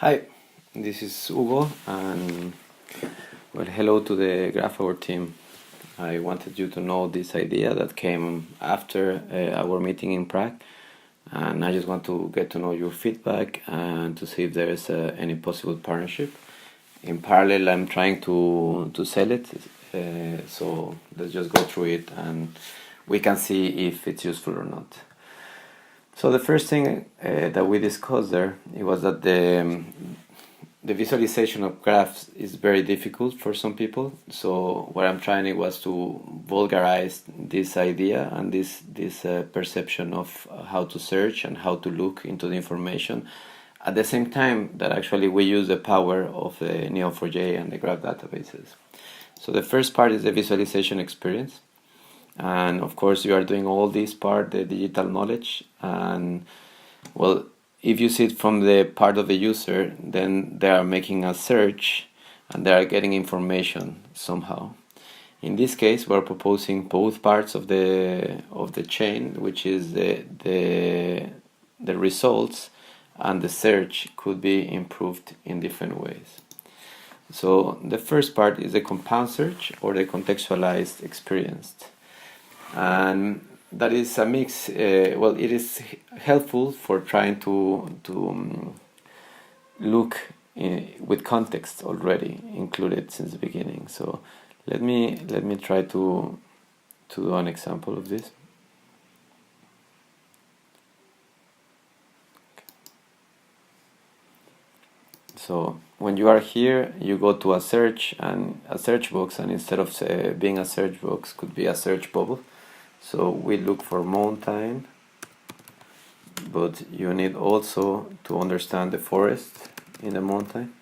Hi, this is Hugo, and well, hello to the Graphaware team. I wanted you to know this idea that came after our meeting in Prague, and I just want to get to know your feedback and to see if there is any possible partnership. In parallel, I'm trying to sell it, so let's just go through it and we can see if it's useful or not. So the first thing that we discussed there, it was that the visualization of graphs is very difficult for some people. So what I'm trying was to vulgarize this idea and this perception of how to search and how to look into the information. At the same time that actually we use the power of the Neo4j and the graph databases. So the first part is the visualization experience. And of course you are doing all this part, the digital knowledge, and well, if you see it from the part of the user, then they are making a search and they are getting information somehow. In this case, we're proposing both parts of the chain, which is the results, and the search could be improved in different ways. So the first part is the compound search or the contextualized experience. And that is a mix. Well, it is helpful for trying to look with context already included since the beginning. So let me try to do an example of this. So when you are here, you go to a search box, and instead of being a search box, could be a search bubble. So we look for mountain, but you need also to understand the forest in the mountain,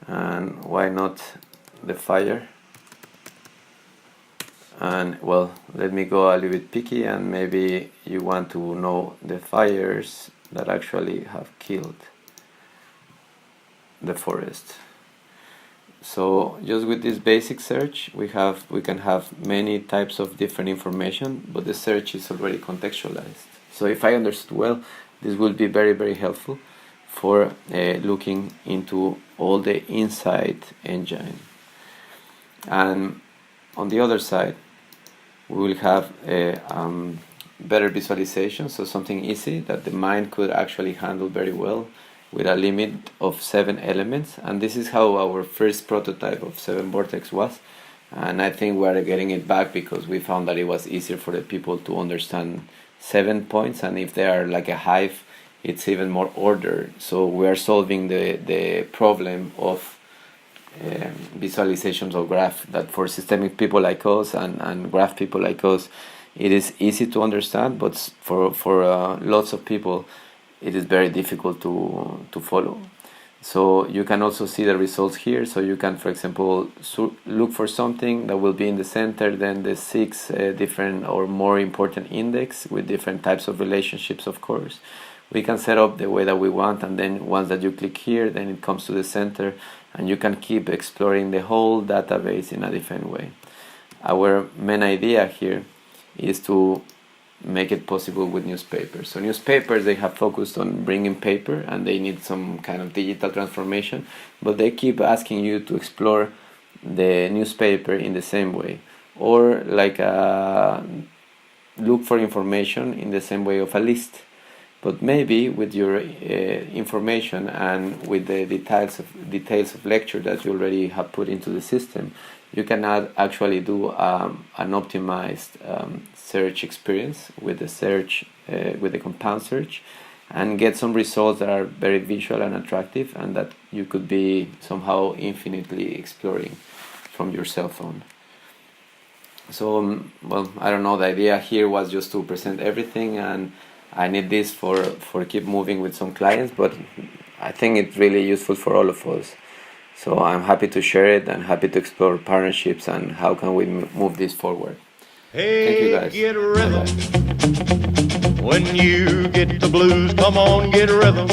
and why not the fire? And well, let me go a little bit picky, and maybe you want to know the fires that actually have killed the forest. So just with this basic search, we can have many types of different information, but the search is already contextualized. So if I understood well, this will be very, very helpful for looking into all the insight engine. And on the other side, we will have a better visualization, so something easy that the mind could actually handle very well, with a limit of 7 elements, and this is how our first prototype of 7 Vortex was, and I think we are getting it back because we found that it was easier for the people to understand 7 points, and if they are like a hive, it's even more order. So we are solving the problem of visualizations of graph, that for systemic people like us and graph people like us, it is easy to understand, but for lots of people it is very difficult to follow. So you can also see the results here. So you can, for example, look for something that will be in the center, then the 6 different or more important index with different types of relationships, of course. We can set up the way that we want, and then once that you click here, then it comes to the center, and you can keep exploring the whole database in a different way. Our main idea here is to make it possible with newspapers. So newspapers, they have focused on bringing paper and they need some kind of digital transformation, but they keep asking you to explore the newspaper in the same way, or like look for information in the same way of a list. But maybe with your information and with the details of lecture that you already have put into the system, you can actually do an optimized search experience with the search, with the compound search, and get some results that are very visual and attractive, and that you could be somehow infinitely exploring from your cell phone. So, well, I don't know, the idea here was just to present everything, and I need this for keep moving with some clients, but I think it's really useful for all of us. So I'm happy to share it and happy to explore partnerships and how can we move this forward. Hey, thank you guys. Get a rhythm. Bye-bye. When you get the blues, come on, get a rhythm.